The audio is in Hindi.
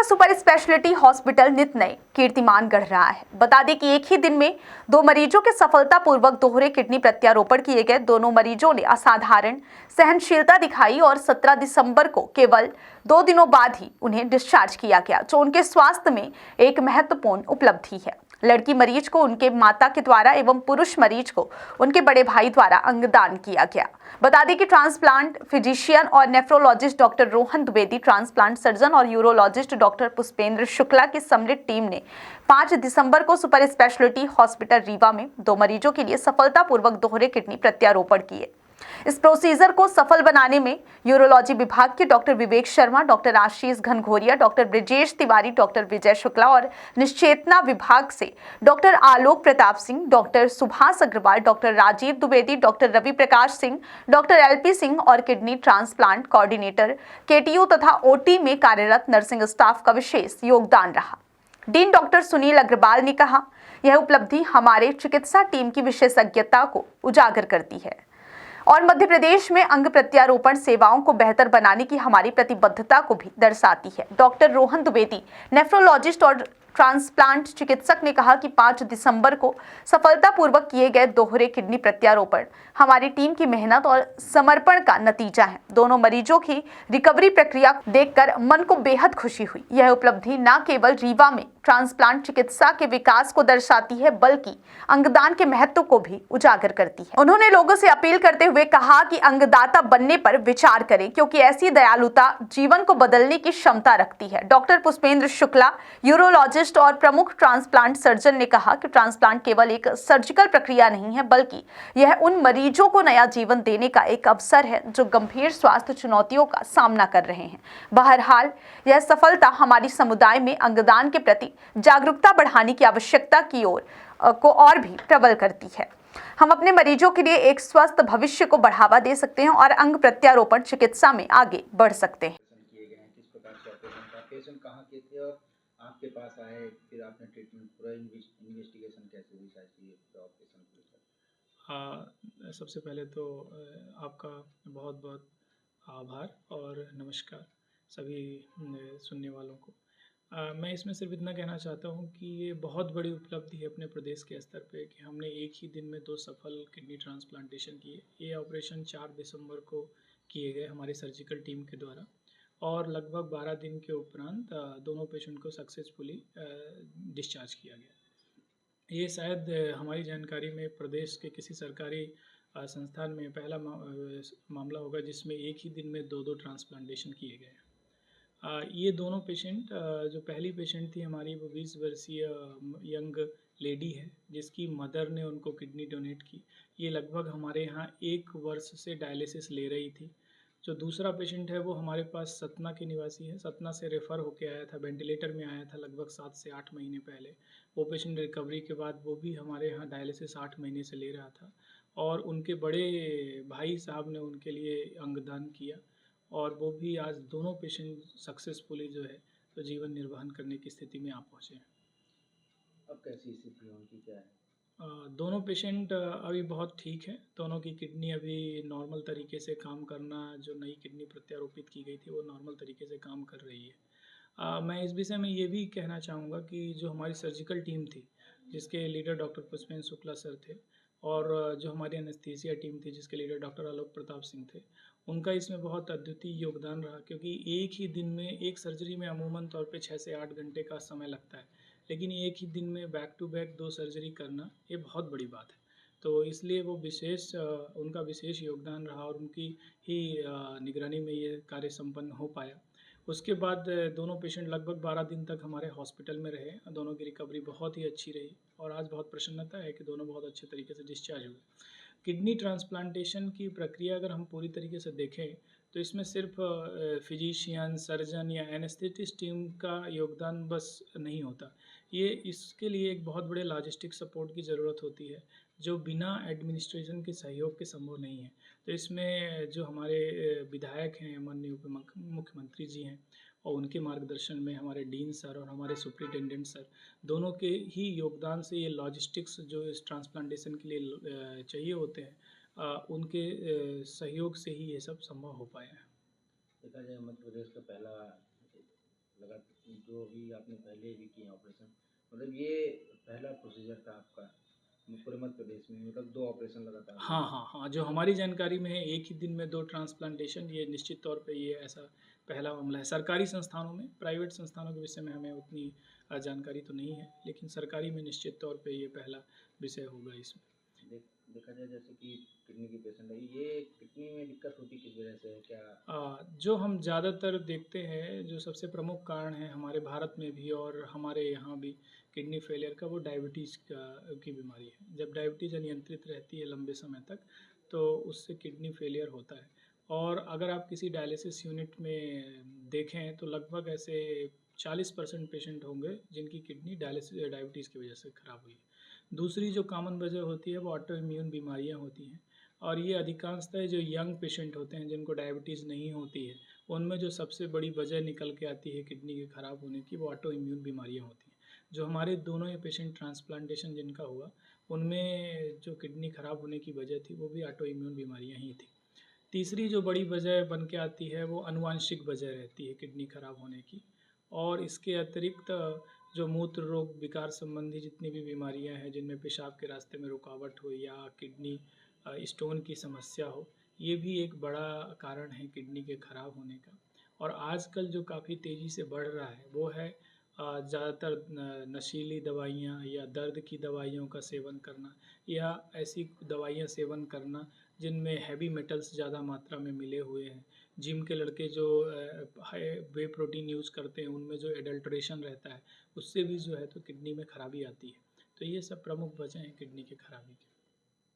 सुपर स्पेशलिटी हॉस्पिटल नित नए कीर्तिमान गढ़ रहा है। बता दें कि एक ही दिन में 2 मरीजों के सफलतापूर्वक दोहरे किडनी प्रत्यारोपण किए गए। दोनों मरीजों ने असाधारण सहनशीलता दिखाई और 17 दिसंबर को केवल 2 दिनों बाद ही उन्हें डिस्चार्ज किया गया, जो उनके स्वास्थ्य में एक महत्वपूर्ण उपलब्धि है। लड़की मरीज को उनके माता के द्वारा एवं पुरुष मरीज को उनके बड़े भाई द्वारा अंगदान किया गया। बता दें कि ट्रांसप्लांट फिजिशियन और nephrologist doctor Rohan Dwivedi, transplant surgeon और यूरोलॉजिस्ट डॉक्टर पुष्पेंद्र शुक्ला की सम्मिलित टीम ने 5 दिसंबर को सुपर स्पेशलिटी हॉस्पिटल रीवा में 2 मरीजों के लिए सफलतापूर्वक दोहरे किडनी प्रत्यारोपण किए। इस प्रोसीजर को सफल बनाने में यूरोलॉजी विभाग के doctor Vivek Sharma, doctor Ashish Ghanghoria, doctor Brijesh Tiwari, doctor Vijay Shukla और निश्चेतना विभाग से doctor Alok Pratap Singh, doctor Subhash Agrawal, doctor Rajeev Dwivedi, doctor Ravi Prakash Singh, doctor LP Singh और किडनी ट्रांसप्लांट कोऑर्डिनेटर केटीयू तथा ओटी में कार्यरत नर्सिंग स्टाफ का विशेष योगदान रहा। डीन डॉक्टर सुनील अग्रवाल ने कहा, यह उपलब्धि हमारे चिकित्सा टीम की विशेषज्ञता को उजागर करती है और मध्य प्रदेश में अंग प्रत्यारोपण सेवाओं को बेहतर बनाने की हमारी प्रतिबद्धता को भी दर्शाती है। डॉक्टर रोहन द्विवेदी, नेफ्रोलॉजिस्ट और ट्रांसप्लांट चिकित्सक ने कहा कि 5 दिसंबर को सफलतापूर्वक किए गए दोहरे किडनी प्रत्यारोपण हमारी टीम की मेहनत और समर्पण का नतीजा है। दोनों मरीजों की रिकवरी प्रक्रिया देखकर मन को बेहद खुशी हुई। यह उपलब्धि न केवल रीवा में ट्रांसप्लांट चिकित्सा के विकास को दर्शाती है, बल्कि अंगदान के महत्व को भी उजागर करती है। उन्होंने लोगों से अपील करते हुए कहा कि अंगदाता बनने पर विचार करें, क्योंकि ऐसी दयालुता जीवन को बदलने की क्षमता रखती है। डॉक्टर पुष्पेंद्र शुक्ला, यूरोलॉजिस्ट और प्रमुख ट्रांसप्लांट सर्जन ने कहा कि ट्रांसप्लांट केवल एक सर्जिकल प्रक्रिया नहीं है, बल्कि यह उन मरीजों को नया जीवन देने का एक अवसर है जो गंभीर स्वास्थ्य चुनौतियों का सामना कर रहे हैं। बहरहाल, यह सफलता हमारी समुदाय में अंगदान के प्रति जागरूकता बढ़ाने की आवश्यकता की ओर को और भी प्रबल करती है। हम अपने मरीजों के लिए एक स्वस्थ भविष्य को बढ़ावा दे सकते हैं और अंग प्रत्यारोपण चिकित्सा में आगे बढ़ सकते हैं। किए गए हैं, किस प्रकार के ऑपरेशन का, पेशेंट कहाँ के थे और आपके पास आए, फिर आपने ट्रीटमेंट पूरा इन्वेस्टिगेशन कैसे हुई पूरा ऑपरेशन को लेकर? सबसे पहले तो आपका बहुत बहुत आभार और नमस्कार सभी सुनने वालों को। मैं इसमें सिर्फ इतना कहना चाहता हूँ कि ये बहुत बड़ी उपलब्धि है अपने प्रदेश के स्तर पे कि हमने एक ही दिन में 2 सफल किडनी ट्रांसप्लांटेशन किए। ये ऑपरेशन 4 दिसंबर को किए गए हमारी सर्जिकल टीम के द्वारा और लगभग 12 दिन के उपरांत दोनों पेशेंट को सक्सेसफुली डिस्चार्ज किया गया। ये शायद हमारी जानकारी में प्रदेश के किसी सरकारी संस्थान में पहला मामला होगा जिसमें एक ही दिन में 2-2 ट्रांसप्लांटेशन किए गए। ये दोनों पेशेंट, जो पहली पेशेंट थी हमारी, वो 20 वर्षीय यंग लेडी है जिसकी मदर ने उनको किडनी डोनेट की। ये लगभग हमारे यहाँ 1 वर्ष से डायलिसिस ले रही थी। जो दूसरा पेशेंट है वो हमारे पास सतना के निवासी है, सतना से रेफ़र होके आया था, वेंटिलेटर में आया था लगभग 7 से 8 महीने पहले। वो पेशेंट रिकवरी के बाद वो भी हमारे यहाँ डायलिसिस 8 महीने से ले रहा था और उनके बड़े भाई साहब ने उनके लिए अंगदान किया और वो भी आज दोनों पेशेंट सक्सेसफुली जो है तो जीवन निर्वाहन करने की स्थिति में आ पहुँचे हैं। अब कैसी स्थिति है उनकी, क्या है? दोनों पेशेंट अभी बहुत ठीक है। दोनों की किडनी अभी नॉर्मल तरीके से काम करना, जो नई किडनी प्रत्यारोपित की गई थी वो नॉर्मल तरीके से काम कर रही है। मैं इस विषय में ये भी कहना चाहूँगा कि जो हमारी सर्जिकल टीम थी जिसके leader doctor Pushpendra Shukla sir थे और जो हमारी एनेस्थीसिया टीम थी जिसके लीडर डॉक्टर आलोक प्रताप सिंह थे, उनका इसमें बहुत अद्वितीय योगदान रहा, क्योंकि एक ही दिन में एक सर्जरी में अमूमन तौर पे 6 से 8 घंटे का समय लगता है, लेकिन एक ही दिन में बैक टू बैक 2 सर्जरी करना ये बहुत बड़ी बात है। तो इसलिए वो उनका विशेष योगदान रहा और उनकी ही निगरानी में ये कार्य संपन्न हो पाया। उसके बाद दोनों पेशेंट लगभग 12 दिन तक हमारे हॉस्पिटल में रहे। दोनों की रिकवरी बहुत ही अच्छी रही और आज बहुत प्रसन्नता है कि दोनों बहुत अच्छे तरीके से डिस्चार्ज हुए। किडनी ट्रांसप्लांटेशन की प्रक्रिया अगर हम पूरी तरीके से देखें तो इसमें सिर्फ फिजिशियन, सर्जन या एनेस्थेटिस्ट टीम का योगदान बस नहीं होता। ये इसके लिए एक बहुत बड़े लॉजिस्टिक सपोर्ट की ज़रूरत होती है जो बिना एडमिनिस्ट्रेशन के सहयोग के संभव नहीं है। तो इसमें जो हमारे विधायक हैं, माननीय मुख्यमंत्री जी हैं और उनके मार्गदर्शन में हमारे डीन सर और हमारे सुपरिटेंडेंट सर, दोनों के ही योगदान से ये लॉजिस्टिक्स जो इस ट्रांसप्लांटेशन के लिए चाहिए होते हैं, उनके सहयोग से ही ये सब संभव हो पाया है। देखा जाए मध्य प्रदेश का पहला जो भी आपने पहले भी किए ऑपरेशन, मतलब ये पहला प्रोसीजर था आपका पूरे मध्य प्रदेश में, मतलब 2 ऑपरेशन लगातार हुए। हाँ हाँ हाँ, जो हमारी जानकारी में है एक ही दिन में 2 ट्रांसप्लांटेशन, ये निश्चित तौर पे ये ऐसा पहला मामला है। सरकारी संस्थानों में, प्राइवेट संस्थानों के विषय में हमें उतनी जानकारी तो नहीं है, लेकिन सरकारी में निश्चित तौर पे ये पहला विषय होगा इसमें। देखा जाए जैसे कि किडनी की पेशेंट है, ये किडनी में दिक्कत होती किस वजह से है क्या? जो हम ज़्यादातर देखते हैं, जो सबसे प्रमुख कारण है हमारे भारत में भी और हमारे यहाँ भी किडनी फेलियर का, वो डायबिटीज़ की बीमारी है। जब डायबिटीज़ अनियंत्रित रहती है लंबे समय तक, तो उससे किडनी फेलियर होता है। और अगर आप किसी डायलिसिस यूनिट में देखें तो लगभग ऐसे 40% पेशेंट होंगे जिनकी किडनी डायबिटीज़ की वजह से ख़राब हुई है। दूसरी जो कॉमन वजह होती है वो ऑटो इम्यून बीमारियाँ होती हैं, और ये अधिकांशतः जो यंग पेशेंट होते हैं जिनको डायबिटीज़ नहीं होती है, उनमें जो सबसे बड़ी वजह निकल के आती है किडनी के ख़राब होने की, वो ऑटो इम्यून बीमारियाँ होती हैं। जो हमारे दोनों ये पेशेंट ट्रांसप्लांटेशन जिनका हुआ, उनमें जो किडनी ख़राब होने की वजह थी वो भी ऑटो इम्यून बीमारियाँ ही थी। तीसरी जो बड़ी वजह बन के आती है वो आनुवांशिक वजह रहती है किडनी खराब होने की। और इसके अतिरिक्त जो मूत्र रोग विकार संबंधी जितनी भी बीमारियां हैं, जिनमें पेशाब के रास्ते में रुकावट हो या किडनी स्टोन की समस्या हो, ये भी एक बड़ा कारण है किडनी के खराब होने का। और आजकल जो काफ़ी तेज़ी से बढ़ रहा है वो है ज़्यादातर नशीली दवाइयाँ या दर्द की दवाइयों का सेवन करना, या ऐसी दवाइयाँ सेवन करना जिनमें हैवी मेटल्स ज़्यादा मात्रा में मिले हुए हैं। जिम के लड़के जो हाई वे प्रोटीन यूज़ करते हैं, उनमें जो एडल्ट्रेशन रहता है, उससे भी जो है तो किडनी में खराबी आती है। तो ये सब प्रमुख वजह हैं किडनी की खराबी की।